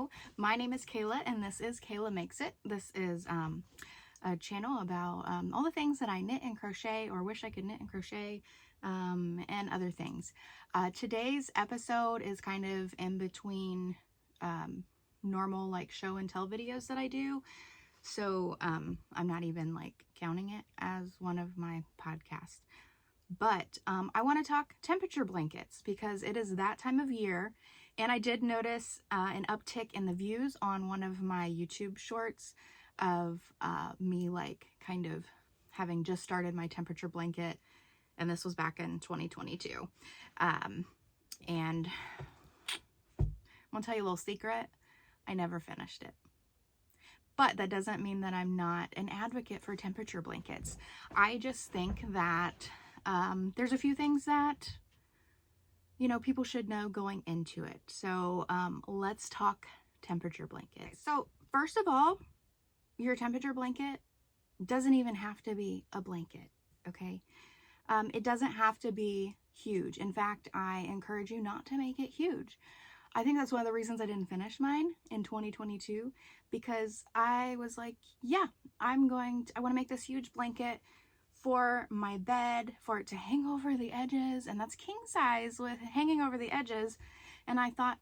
Hello, my name is Kayla and this is Kayla Makes It. This is a channel about all the things that I knit and crochet or wish I could knit and crochet and other things. Today's episode is kind of in between normal like show and tell videos that I do. So I'm not even like counting it as one of my podcasts. But I want to talk temperature blankets because it is that time of year. And I did notice an uptick in the views on one of my YouTube shorts of me like kind of having just started my temperature blanket. And this was back in 2022. And I'm gonna tell you a little secret. I never finished it. But that doesn't mean that I'm not an advocate for temperature blankets. I just think that there's a few things that, you know, people should know going into it. So let's talk temperature blankets. So first of all, your temperature blanket doesn't even have to be a blanket, okay? It doesn't have to be huge. In fact, I encourage you not to make it huge. I think that's one of the reasons I didn't finish mine in 2022, because I was like, yeah, I want to make this huge blanket for my bed, for it to hang over the edges, and that's king size with hanging over the edges. And I thought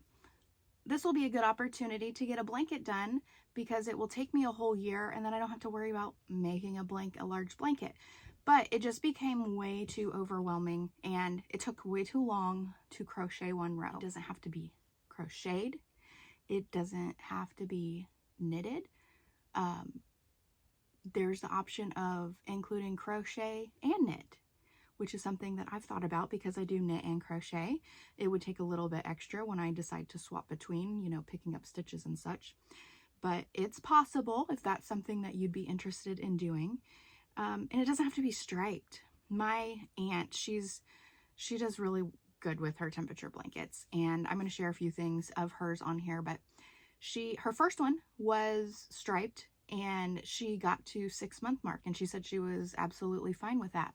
this will be a good opportunity to get a blanket done because it will take me a whole year and then I don't have to worry about making a large blanket. But it just became way too overwhelming and it took way too long to crochet one row. It doesn't have to be crocheted. It doesn't have to be knitted. There's the option of including crochet and knit, which is something that I've thought about because I do knit and crochet. It would take a little bit extra when I decide to swap between, you know, picking up stitches and such. But it's possible if that's something that you'd be interested in doing. And it doesn't have to be striped. My aunt, she does really good with her temperature blankets, and I'm going to share a few things of hers on here. But her first one was striped and she got to 6-month mark and she said she was absolutely fine with that.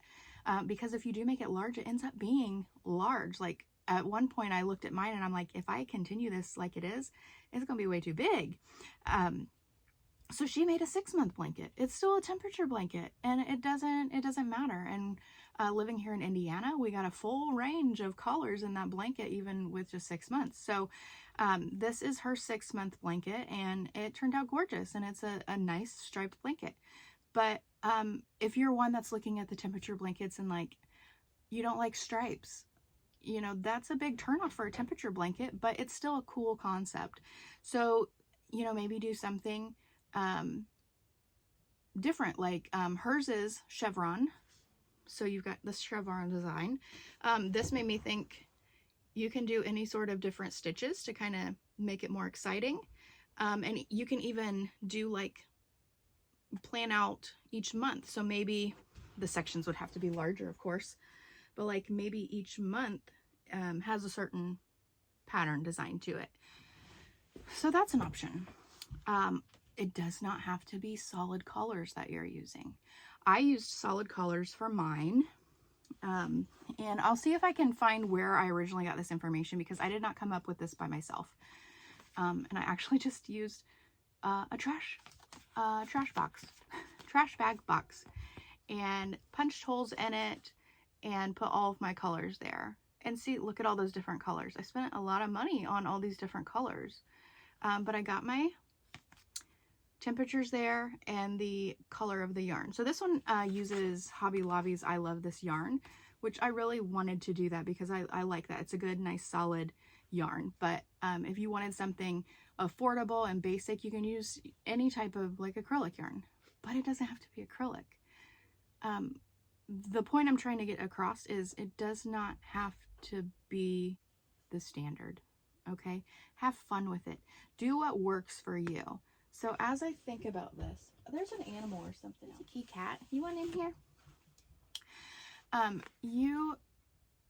Because if you do make it large, it ends up being large. Like at one point I looked at mine and I'm like, if I continue this like it is, it's gonna be way too big. So she made a 6-month blanket. It's still a temperature blanket and it doesn't matter. And living here in Indiana, we got a full range of colors in that blanket, even with just 6 months. So this is her 6-month blanket and it turned out gorgeous and it's a nice striped blanket. But if you're one that's looking at the temperature blankets and like, you don't like stripes, you know, that's a big turnoff for a temperature blanket, but it's still a cool concept. So, you know, maybe do something different, like hers is chevron. So you've got this chevron design. This made me think you can do any sort of different stitches to kind of make it more exciting. And you can even do like plan out each month. So maybe the sections would have to be larger, of course, but like maybe each month has a certain pattern design to it. So that's an option. It does not have to be solid colors that you're using. I used solid colors for mine. And I'll see if I can find where I originally got this information because I did not come up with this by myself. And I actually just used a trash bag box and punched holes in it and put all of my colors there. And see, look at all those different colors. I spent a lot of money on all these different colors. But I got my temperatures there and the color of the yarn. So this one uses Hobby Lobby's I Love This Yarn, which I really wanted to do that because I like that. It's a good, nice, solid yarn. But if you wanted something affordable and basic, you can use any type of like acrylic yarn, but it doesn't have to be acrylic. The point I'm trying to get across is it does not have to be the standard, okay? Have fun with it. Do what works for you. So as I think about this, there's an animal or something. It's a key cat. You want in here?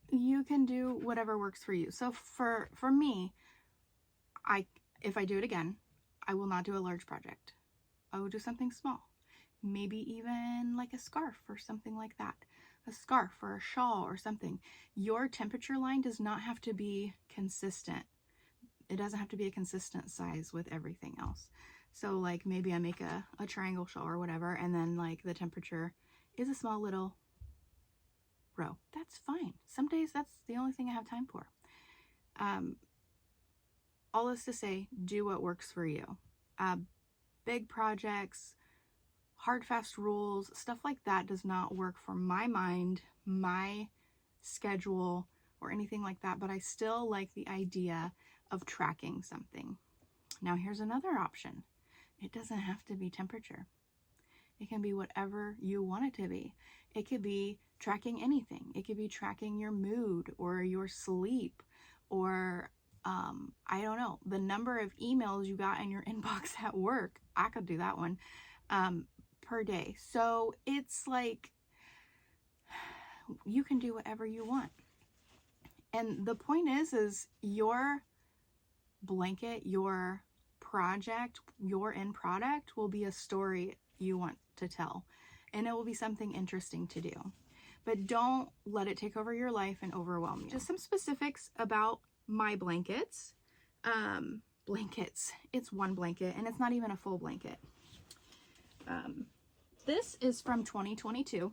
You can do whatever works for you. So for me, if I do it again, I will not do a large project. I will do something small. Maybe even like a scarf or something like that. A scarf or a shawl or something. Your temperature line does not have to be consistent. It doesn't have to be a consistent size with everything else. So like maybe I make a triangle shawl or whatever, and then like the temperature is a small little row. That's fine. Some days that's the only thing I have time for. All this to say, do what works for you. Big projects, hard, fast rules, stuff like that does not work for my mind, my schedule, or anything like that, but I still like the idea of tracking something. Now here's another option. It doesn't have to be temperature. It can be whatever you want it to be. It could be tracking anything. It could be tracking your mood or your sleep, or I don't know, the number of emails you got in your inbox at work. I could do that one per day. So it's like you can do whatever you want. And the point is your blanket, your project, your end product will be a story you want to tell, and it will be something interesting to do. But don't let it take over your life and overwhelm you. Just some specifics about my blankets. Blankets, it's one blanket, and it's not even a full blanket. This is from 2022,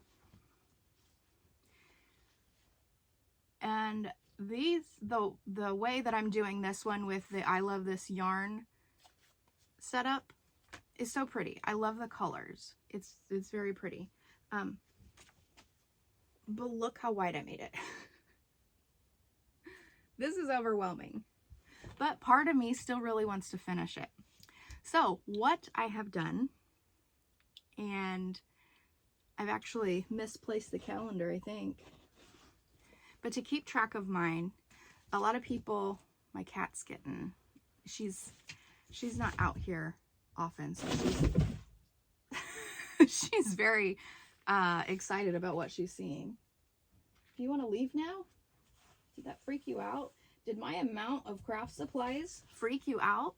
and these, the way that I'm doing this one with the I Love This yarn setup is so pretty. I love the colors. It's very pretty. But look how wide I made it. This is overwhelming, but part of me still really wants to finish it. So what I have done, and I've actually misplaced the calendar, I think, but to keep track of mine, a lot of people, my cat's getting, she's not out here often, so she's very excited about what she's seeing. Do you want to leave now? Did that freak you out? Did my amount of craft supplies freak you out?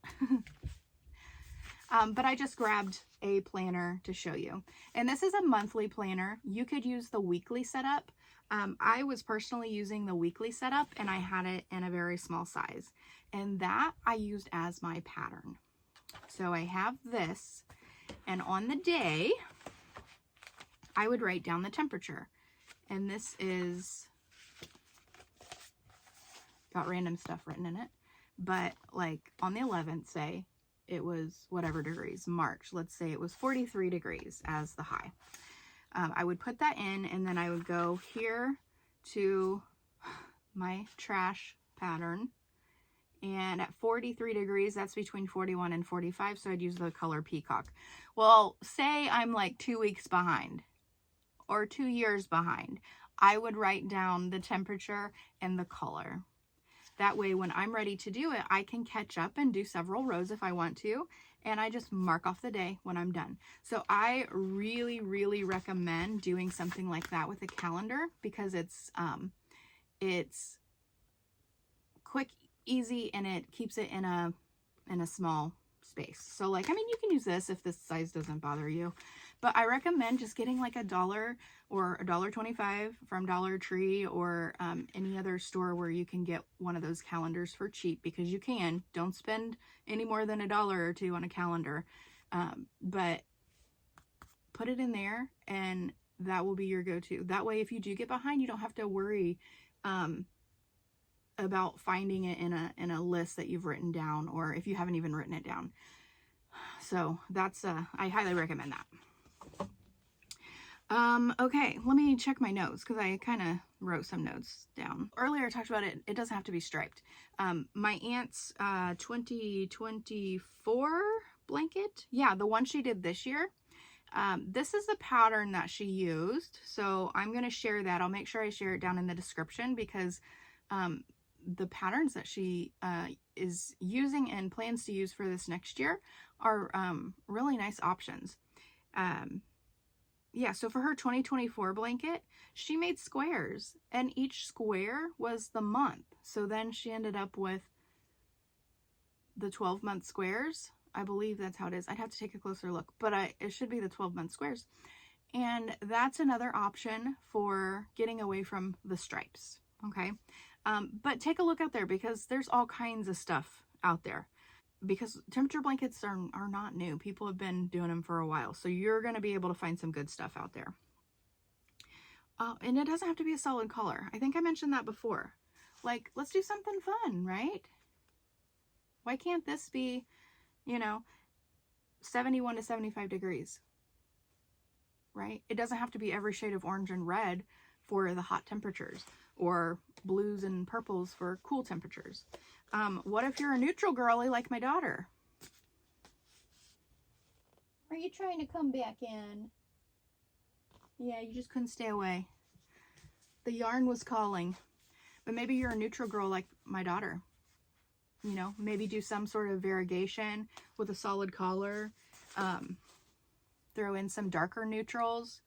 But I just grabbed a planner to show you. And this is a monthly planner. You could use the weekly setup. I was personally using the weekly setup, and I had it in a very small size. And that I used as my pattern. So I have this, and on the day, I would write down the temperature. And this is got random stuff written in it, but like on the 11th, say it was whatever degrees, March, let's say it was 43 degrees as the high. I would put that in, and then I would go here to my trash pattern, and at 43 degrees, that's between 41 and 45, so I'd use the color peacock. Well, say I'm like 2 weeks behind or 2 years behind, I would write down the temperature and the color. That way, when I'm ready to do it, I can catch up and do several rows if I want to, and I just mark off the day when I'm done. So I really, really recommend doing something like that with a calendar, because it's quick, easy, and it keeps it in a small space. So like, I mean, you can use this if this size doesn't bother you, but I recommend just getting like $1 or $1.25 from Dollar Tree, or any other store where you can get one of those calendars for cheap, because you can. Don't spend any more than $1 or $2 on a calendar, but put it in there, and that will be your go-to. That way, if you do get behind, you don't have to worry about finding it in a list that you've written down, or if you haven't even written it down. So that's I highly recommend that. Okay, let me check my notes, because I kind of wrote some notes down. Earlier I talked about it doesn't have to be striped. My aunt's 2024 blanket, yeah, the one she did this year, this is the pattern that she used, so I'm going to share that. I'll make sure I share it down in the description, because the patterns that she is using and plans to use for this next year are really nice options. Yeah, so for her 2024 blanket, she made squares, and each square was the month. So then she ended up with the 12-month squares. I believe that's how it is. I'd have to take a closer look, but it should be the 12-month squares. And that's another option for getting away from the stripes, okay? But take a look out there, because there's all kinds of stuff out there, because temperature blankets are not new. People have been doing them for a while. So you're going to be able to find some good stuff out there. And it doesn't have to be a solid color. I think I mentioned that before. Like, let's do something fun, right? Why can't this be, you know, 71 to 75 degrees, right? It doesn't have to be every shade of orange and red for the hot temperatures, or blues and purples for cool temperatures. What if you're a neutral girly like my daughter? Are you trying to come back in? Yeah, you just couldn't stay away. The yarn was calling. But maybe you're a neutral girl like my daughter. You know, maybe do some sort of variegation with a solid collar. Throw in some darker neutrals.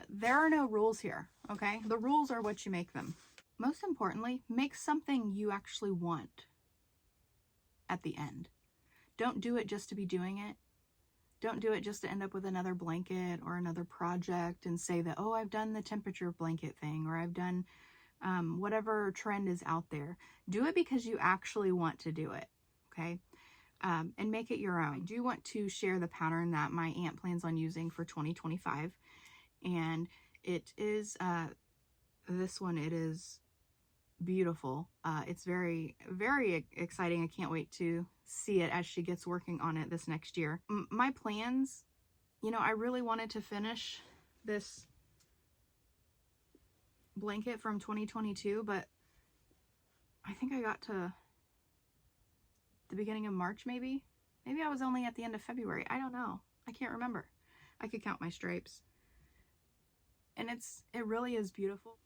There are no rules here, okay? The rules are what you make them. Most importantly, make something you actually want at the end. Don't do it just to be doing it. Don't do it just to end up with another blanket or another project and say that, oh, I've done the temperature blanket thing, or I've done whatever trend is out there. Do it because you actually want to do it, okay? And make it your own. I do want to share the pattern that my aunt plans on using for 2025. And it is this one. It is beautiful. It's very, very exciting. I can't wait to see it as she gets working on it this next year. My plans, you know, I really wanted to finish this blanket from 2022, but I think I got to the beginning of March, maybe I was only at the end of February. I don't know. I can't remember. I could count my stripes. And it really is beautiful.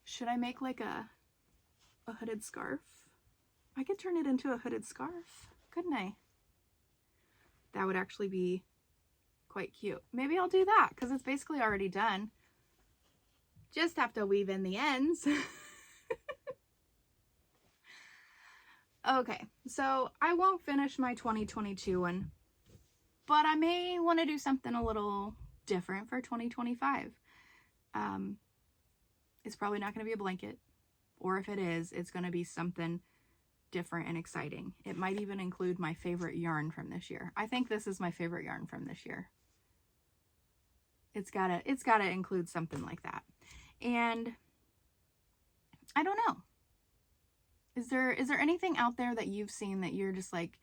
Should I make like a hooded scarf? I could turn it into a hooded scarf, couldn't I? That would actually be quite cute. Maybe I'll do that because it's basically already done. Just have to weave in the ends. Okay, so I won't finish my 2022 one, but I may want to do something a little different for 2025. It's probably not going to be a blanket, or if it is, it's going to be something different and exciting. It might even include my favorite yarn from this year. I think this is my favorite yarn from this year. It's gotta include something like that. And I don't know. Is there anything out there that you've seen that you're just like,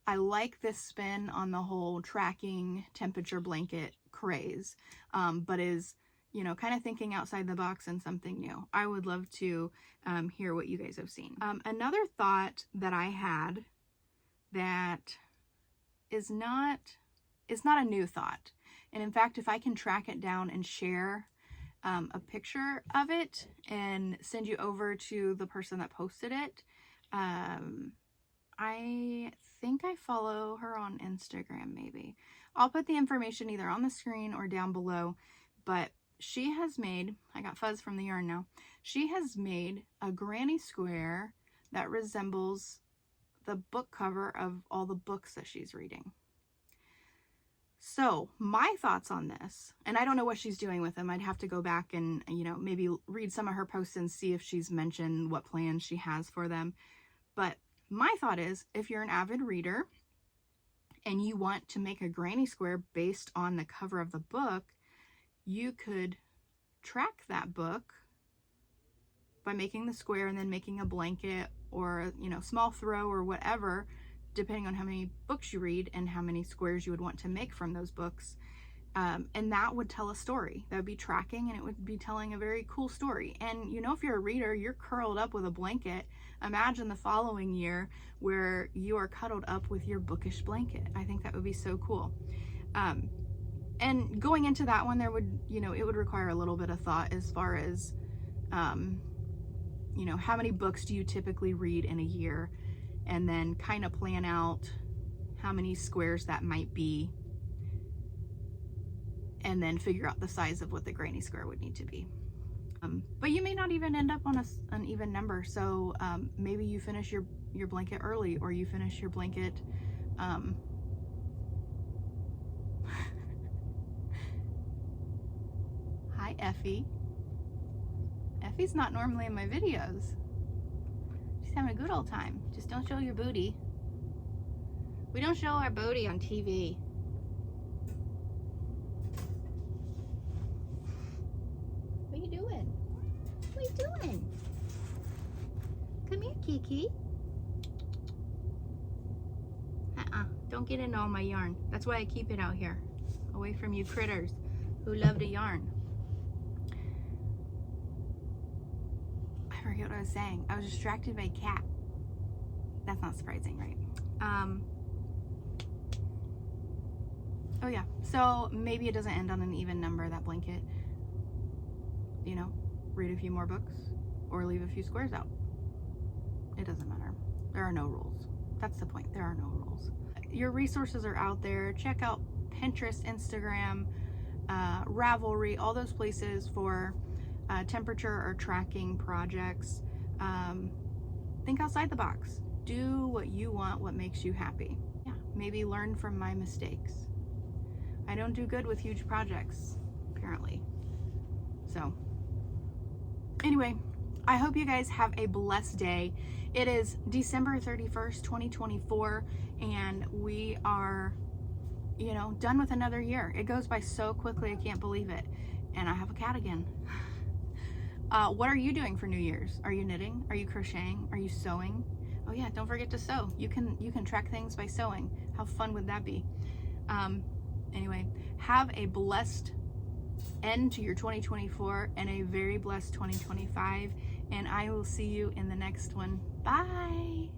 I like this spin on the whole tracking temperature blanket craze, but is, you know, kind of thinking outside the box and something new? I would love to hear what you guys have seen. Another thought that I had that is not a new thought. And in fact, if I can track it down and share a picture of it and send you over to the person that posted it. I think I follow her on Instagram, maybe. I'll put the information either on the screen or down below, but she has made, I got fuzz from the yarn now, she has made a granny square that resembles the book cover of all the books that she's reading. So my thoughts on this, and I don't know what she's doing with them. I'd have to go back and, you know, maybe read some of her posts and see if she's mentioned what plans she has for them. But my thought is, if you're an avid reader and you want to make a granny square based on the cover of the book, you could track that book by making the square and then making a blanket or, you know, small throw or whatever, depending on how many books you read and how many squares you would want to make from those books. And that would tell a story. That would be tracking, and it would be telling a very cool story. And, you know, if you're a reader, you're curled up with a blanket. Imagine the following year where you are cuddled up with your bookish blanket. I think that would be so cool. And going into that one, there would, you know, it would require a little bit of thought as far as, you know, how many books do you typically read in a year? And then kind of plan out how many squares that might be, and then figure out the size of what the granny square would need to be. But you may not even end up on an even number. So maybe you finish your blanket early, or you finish your blanket Hi Effie. Effie's not normally in my videos. She's having a good old time. Just don't show your booty. We don't show our booty on TV. What are you doing? What are you doing? Come here, Kiki. Don't get into all my yarn. That's why I keep it out here, away from you critters who love to yarn. I forget what I was saying. I was distracted by a cat. That's not surprising, right? Oh yeah, so maybe it doesn't end on an even number, that blanket. You know, read a few more books or leave a few squares out. It doesn't matter. There are no rules. That's the point. There are no rules. Your resources are out there. Check out Pinterest, Instagram, Ravelry, all those places for temperature or tracking projects. Think outside the box. Do what you want, what makes you happy. Yeah, maybe learn from my mistakes. I don't do good with huge projects, apparently. So, anyway, I hope you guys have a blessed day. It is December 31st, 2024, and we are, you know, done with another year. It goes by so quickly, I can't believe it. And I have a cat again. What are you doing for New Year's? Are you knitting? Are you crocheting? Are you sewing? Oh yeah, don't forget to sew. You can track things by sewing. How fun would that be? Anyway, have a blessed end to your 2024 and a very blessed 2025, and I will see you in the next one. Bye.